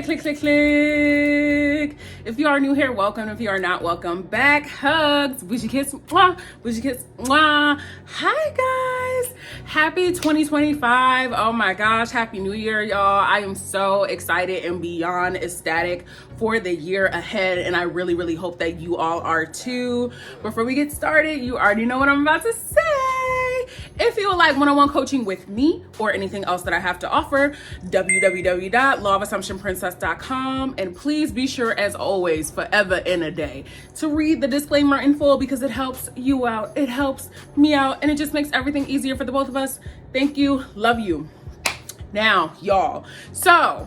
Click, click, click, click. If you are new here, welcome. If you are not, welcome back. Hugs, bougie kiss, mwah, bougie kiss, mwah. Hi guys, happy 2025. Oh my gosh, happy new year, y'all. I am so excited and beyond ecstatic for the year ahead, and I really, really hope that you all are too. Before we get started, you already know what I'm about to say. If you would like one-on-one coaching with me or anything else that I have to offer, www.lawofassumptionprincess.com. And please be sure, as always, forever and a day, to read the disclaimer in full because it helps you out, it helps me out, and it just makes everything easier for the both of us. Thank you. Love you. Now, y'all. So,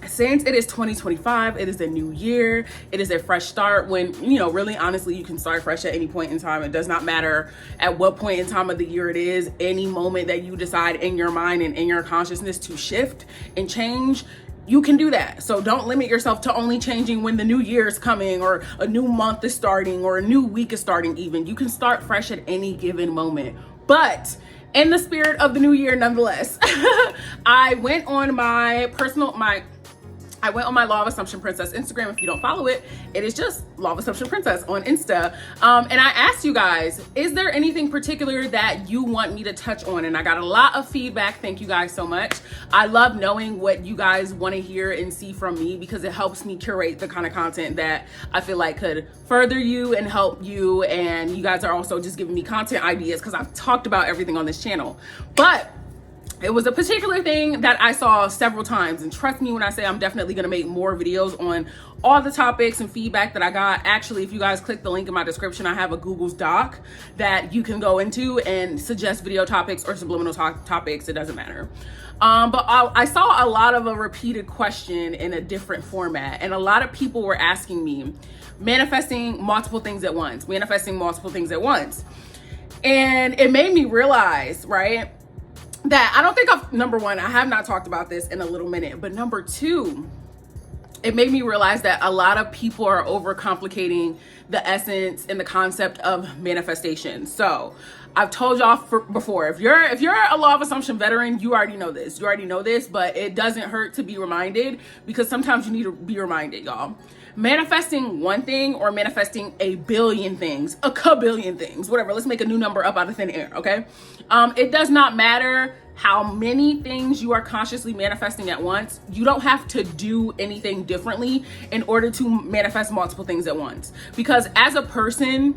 since it is 2025, it is a new year, it is a fresh start when, really honestly, you can start fresh at any point in time. It does not matter at what point in time of the year it is. Any moment that you decide in your mind and in your consciousness to shift and change, you can do that. So don't limit yourself to only changing when the new year is coming or a new month is starting or a new week is starting even. You can start fresh at any given moment. But in the spirit of the new year, nonetheless, I went on my Law of Assumption Princess Instagram. If you don't follow it, it is just Law of Assumption Princess on Insta. And I asked you guys, is there anything particular that you want me to touch on? And I got a lot of feedback. Thank you guys so much. I love knowing what you guys want to hear and see from me because it helps me curate the kind of content that I feel like could further you and help you. And you guys are also just giving me content ideas because I've talked about everything on this channel. But it was a particular thing that I saw several times, and trust me when I say I'm definitely going to make more videos on all the topics and feedback that I got. Actually, if you guys click the link in my description, I have a Google Doc that you can go into and suggest video topics or subliminal topics. It doesn't matter. But I saw a lot of a repeated question in a different format, and a lot of people were asking me, manifesting multiple things at once. And it made me realize, right, that I don't think number one, I have not talked about this in a little minute, but number two, it made me realize that a lot of people are overcomplicating the essence and the concept of manifestation. So I've told y'all before, if you're a Law of Assumption veteran, you already know this, but it doesn't hurt to be reminded because sometimes you need to be reminded, y'all. Manifesting one thing or manifesting a billion things, a kabillion things, whatever. Let's make a new number up out of thin air, okay? It does not matter how many things you are consciously manifesting at once. You don't have to do anything differently in order to manifest multiple things at once. Because as a person,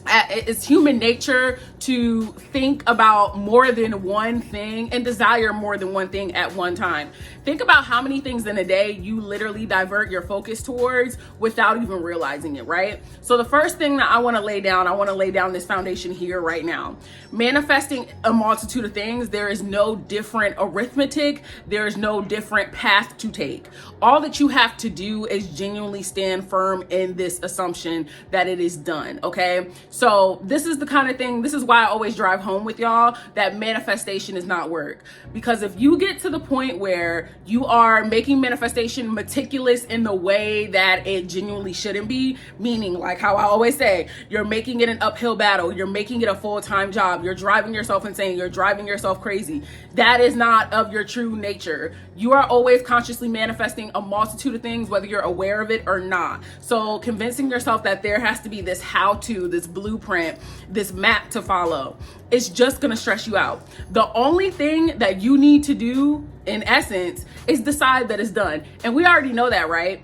it's human nature to think about more than one thing and desire more than one thing at one time. Think about how many things in a day you literally divert your focus towards without even realizing it, right? So the first thing that I want to lay down this foundation here right now. Manifesting a multitude of things, there is no different arithmetic, there is no different path to take. All that you have to do is genuinely stand firm in this assumption that it is done, okay? So this is the kind of thing, this is why I always drive home with y'all that manifestation is not work. Because if you get to the point where you are making manifestation meticulous in the way that it genuinely shouldn't be, meaning like how I always say, you're making it an uphill battle, you're making it a full-time job, you're driving yourself insane, you're driving yourself crazy. That is not of your true nature. You are always consciously manifesting a multitude of things, whether you're aware of it or not. So convincing yourself that there has to be this how-to, this blueprint, this map to follow, it's just gonna stress you out. The only thing that you need to do, in essence, is decide that it's done. And we already know that, right?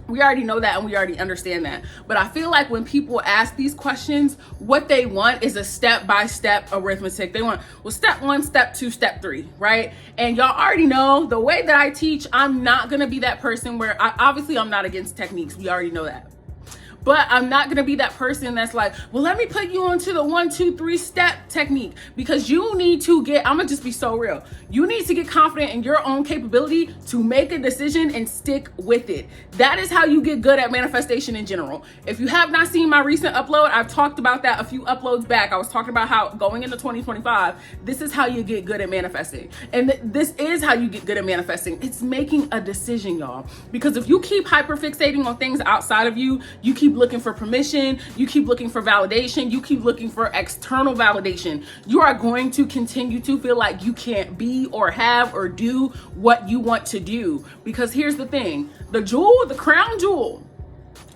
We already know that and we already understand that. But I feel like when people ask these questions, what they want is a step-by-step arithmetic. They want, well, step 1, step 2, step 3, right? And y'all already know the way that I teach, I'm not gonna be that person where, obviously I'm not against techniques. We already know that. But I'm not gonna be that person that's like, well, let me put you onto the 1, 2, 3 step technique, because you need to get, I'm gonna just be so real. You need to get confident in your own capability to make a decision and stick with it. That is how you get good at manifestation in general. If you have not seen my recent upload, I've talked about that a few uploads back. I was talking about how going into 2025, this is how you get good at manifesting. And this is how you get good at manifesting. It's making a decision, y'all. Because if you keep hyperfixating on things outside of you, you keep keep looking for permission, you keep looking for validation, you keep looking for external validation, you are going to continue to feel like you can't be or have or do what you want to do. Because here's the thing, the jewel, the crown jewel,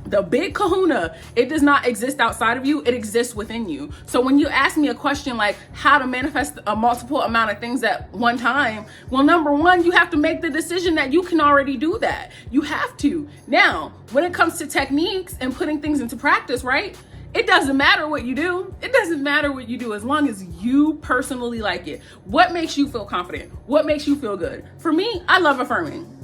the big kahuna, it does not exist outside of you, it exists within you. So when you ask me a question like how to manifest a multiple amount of things at one time, well, number one, you have to make the decision that you can already do that. You have to. Now, when it comes to techniques and putting things into practice, right? It doesn't matter what you do. It doesn't matter what you do as long as you personally like it. What makes you feel confident? What makes you feel good? For me, I love affirming.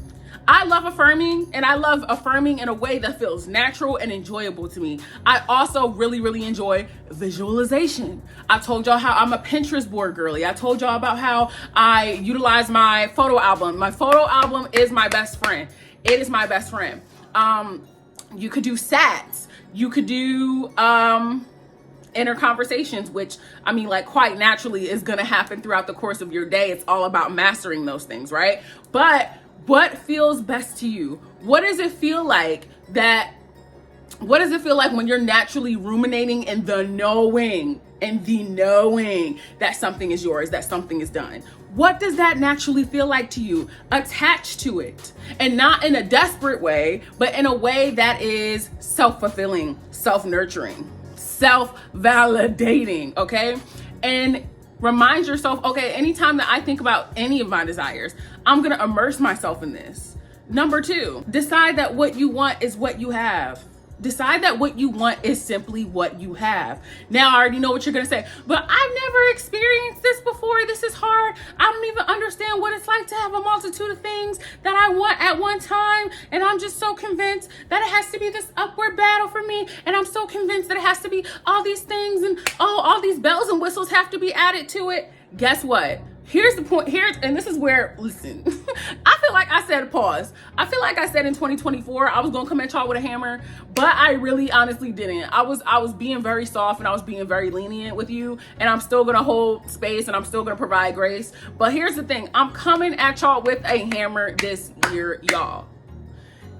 I love affirming, and I love affirming in a way that feels natural and enjoyable to me. I also really, really enjoy visualization. I told y'all how I'm a Pinterest board girly. I told y'all about how I utilize my photo album. My photo album is my best friend. It is my best friend. You could do sats. You could do inner conversations, which I mean, like, quite naturally is going to happen throughout the course of your day. It's all about mastering those things, right? But what feels best to you? What does it feel like when you're naturally ruminating in the knowing that something is yours, that something is done? What does that naturally feel like to you? Attach to it, and not in a desperate way, but in a way that is self-fulfilling, self-nurturing, self-validating, okay? And remind yourself, okay, anytime that I think about any of my desires, I'm gonna immerse myself in this. Number two, decide that what you want is what you have. Decide that what you want is simply what you have. Now, I already know what you're gonna say, but I've never experienced this before. This is hard. I don't even understand what it's like to have a multitude of things that I want at one time. And I'm just so convinced that it has to be this upward battle for me. And I'm so convinced that it has to be all these things and all these bells and whistles have to be added to it. Guess what? Here's the point here, and this is where, listen, I feel like I said pause. I feel like I said in 2024, I was gonna come at y'all with a hammer, but I really honestly didn't. I was being very soft and I was being very lenient with you, and I'm still gonna hold space and I'm still gonna provide grace. But here's the thing, I'm coming at y'all with a hammer this year, y'all.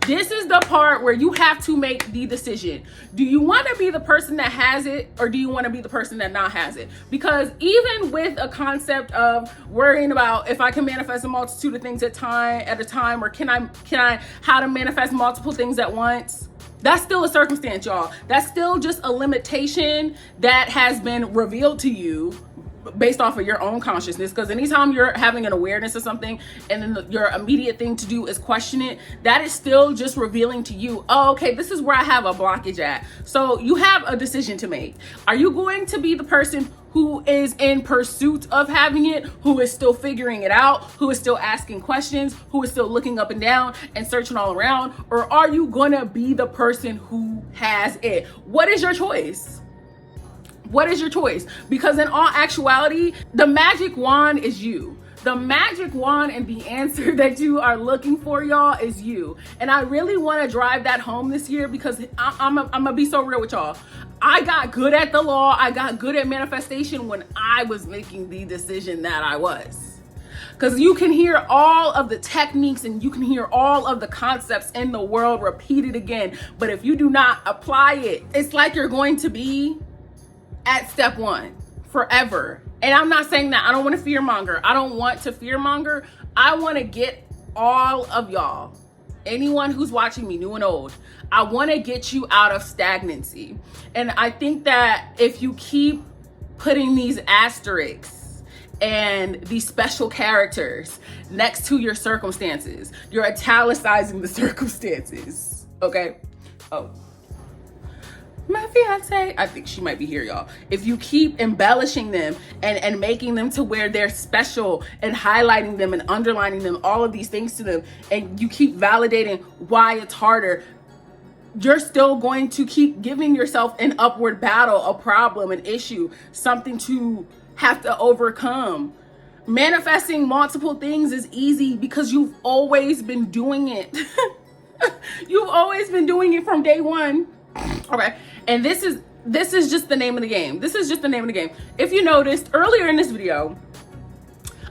This is the part where you have to make the decision. Do you want to be the person that has it, or do you want to be the person that not has it? Because even with a concept of worrying about if I can manifest a multitude of things at a time, or can I how to manifest multiple things at once, that's still a circumstance, y'all. That's still just a limitation that has been revealed to you based off of your own consciousness. Because anytime you're having an awareness of something and then your immediate thing to do is question it, that is still just revealing to you, oh, okay, this is where I have a blockage at. So you have a decision to make. Are you going to be the person who is in pursuit of having it, who is still figuring it out, who is still asking questions, who is still looking up and down and searching all around? Or are you gonna be the person who has it? What is your choice? What is your choice? Because in all actuality, the magic wand is you. The magic wand and the answer that you are looking for, y'all, is you. And I really want to drive that home this year, because I'm gonna be so real with y'all. I got good at the law. I got good at manifestation when I was making the decision that I was. Because you can hear all of the techniques and you can hear all of the concepts in the world repeated again. But if you do not apply it, it's like you're going to be at step one forever. And I'm not saying that I don't want to fearmonger. I don't want to fearmonger. I want to get all of y'all, anyone who's watching me, new and old, I want to get you out of stagnancy. And I think that if you keep putting these asterisks and these special characters next to your circumstances, you're italicizing the circumstances, okay? Oh, my fiance, I think she might be here, y'all. If you keep embellishing them and making them to where they're special and highlighting them and underlining them, all of these things to them, and you keep validating why it's harder, you're still going to keep giving yourself an upward battle, a problem, an issue, something to have to overcome. Manifesting multiple things is easy because you've always been doing it. You've always been doing it from day one. Okay, and this is just the name of the game. This is just the name of the game. If you noticed earlier in this video,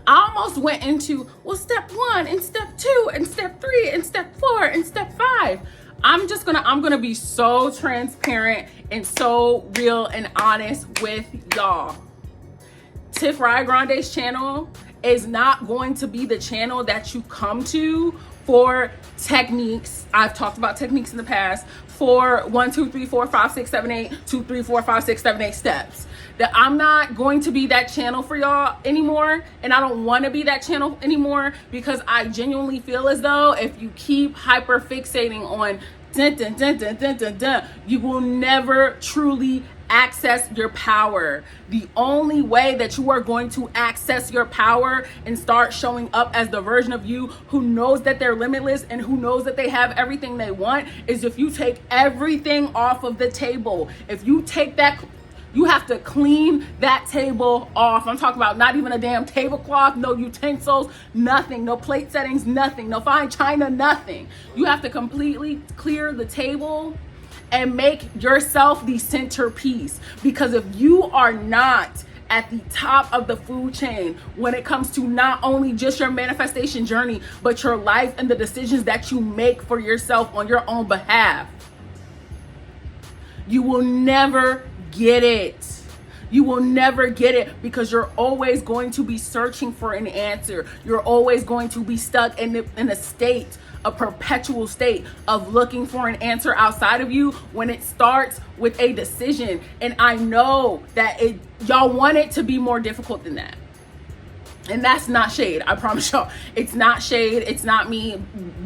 I almost went into, well, step 1 and step 2 and step 3 and step 4 and step 5. I'm gonna be so transparent and so real and honest with y'all. TiffriahGrande's channel is not going to be the channel that you come to for techniques. I've talked about techniques in the past for 1, 2, 3, 4, 5, 6, 7, 8, 2, 3, 4, 5, 6, 7, 8 steps. That I'm not going to be that channel for y'all anymore, and I don't want to be that channel anymore, because I genuinely feel as though if you keep hyper fixating on dun, dun, dun, dun, dun, dun, dun, you will never truly access your power. The only way that you are going to access your power and start showing up as the version of you who knows that they're limitless and who knows that they have everything they want is if you take everything off of the table. If you take that, you have to clean that table off. I'm talking about not even a damn tablecloth, no utensils, nothing, no plate settings, nothing, no fine china, nothing. You have to completely clear the table and make yourself the centerpiece. Because if you are not at the top of the food chain when it comes to not only just your manifestation journey, but your life and the decisions that you make for yourself on your own behalf, you will never get it. You will never get it, because you're always going to be searching for an answer. You're always going to be stuck in a state, a perpetual state of looking for an answer outside of you, when it starts with a decision. And I know that y'all want it to be more difficult than that. And that's not shade. I promise y'all. It's not shade. It's not me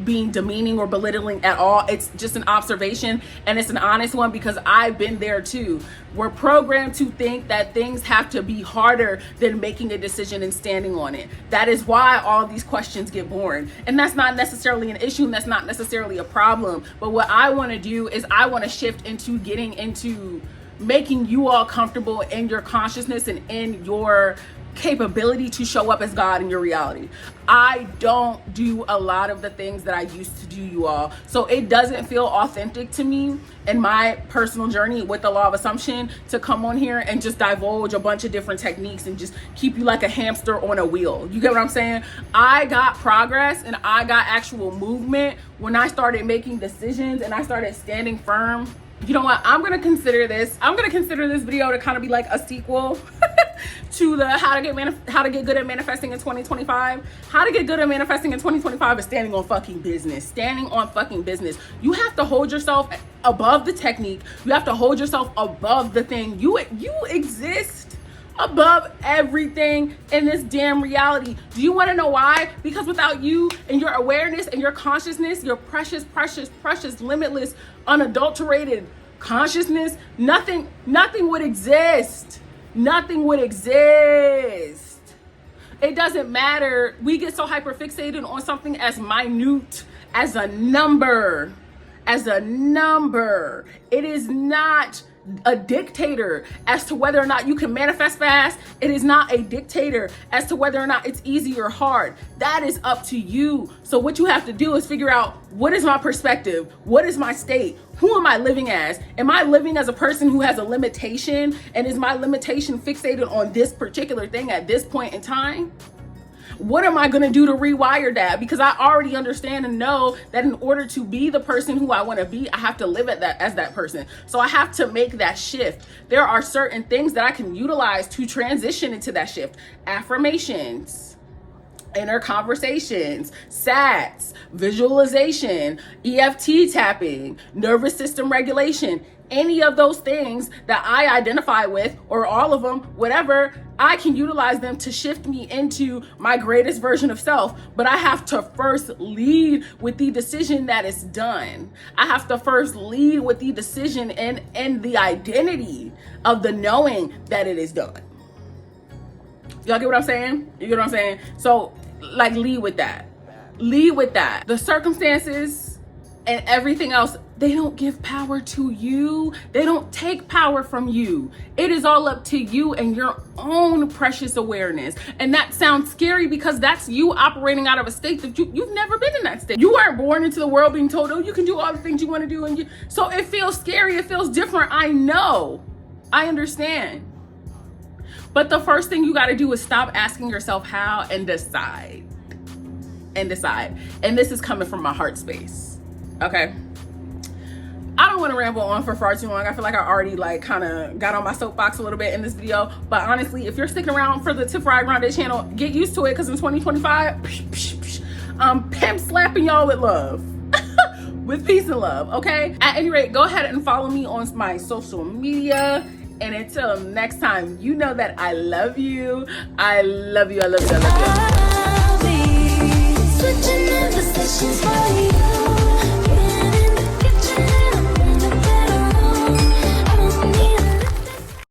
being demeaning or belittling at all. It's just an observation, and it's an honest one, because I've been there too. We're programmed to think that things have to be harder than making a decision and standing on it. That is why all these questions get born. And that's not necessarily an issue, and that's not necessarily a problem. But what I want to do is I want to shift into getting into making you all comfortable in your consciousness and in your capability to show up as God in your reality. I don't do a lot of the things that I used to do, you all. So it doesn't feel authentic to me in my personal journey with the law of assumption to come on here and just divulge a bunch of different techniques and just keep you like a hamster on a wheel. You get what I'm saying? I got progress and I got actual movement when I started making decisions and I started standing firm. You know what? I'm gonna consider this video to kind of be like a sequel to the how to get good at manifesting in 2025. How to get good at manifesting in 2025 is standing on fucking business. Standing on fucking business. You have to hold yourself above the technique. You have to hold yourself above the thing. You exist above everything in this damn reality. Do you want to know why? Because without you and your awareness and your consciousness, your precious, limitless, unadulterated consciousness, nothing would exist. Nothing would exist. It doesn't matter. We get so hyper fixated on something as minute as a number. It is not a dictator as to whether or not you can manifest fast. It is not a dictator as to whether or not it's easy or hard. That is up to you. So what you have to do is figure out, what is my perspective? What is my state? Who am I living as? Am I living as a person who has a limitation? And is my limitation fixated on this particular thing at this point in time? What am I going to do to rewire that? Because I already understand and know that in order to be the person who I want to be, I have to live at that as that person. So I have to make that shift. There are certain things that I can utilize to transition into that shift. Affirmations, inner conversations, SATs, visualization, EFT tapping, nervous system regulation, any of those things that I identify with, or all of them, whatever, I can utilize them to shift me into my greatest version of self. But I have to first lead with the decision that it's done. I have to first lead with the decision and the identity of the knowing that it is done. Y'all get what I'm saying? You get what I'm saying? So like, lead with that. Lead with that. The circumstances and everything else, they don't give power to you. They don't take power from you. It is all up to you and your own precious awareness. And that sounds scary because that's you operating out of a state that you've never been in that state. You weren't born into the world being told, oh, you can do all the things you want to do. So it feels scary. It feels different. I know. I understand. But the first thing you got to do is stop asking yourself how and decide. And this is coming from my heart space. Okay. don't want to ramble on for far too long. I feel like I already like kind of got on my soapbox a little bit in this video. But honestly, if you're sticking around for the TiffriahGrande channel, get used to it, because in 2025, I'm pimp slapping y'all with love. With peace and love, okay? At any rate, go ahead and follow me on my social media. And until next time, you know that I love you. I love you. I love you. I love you.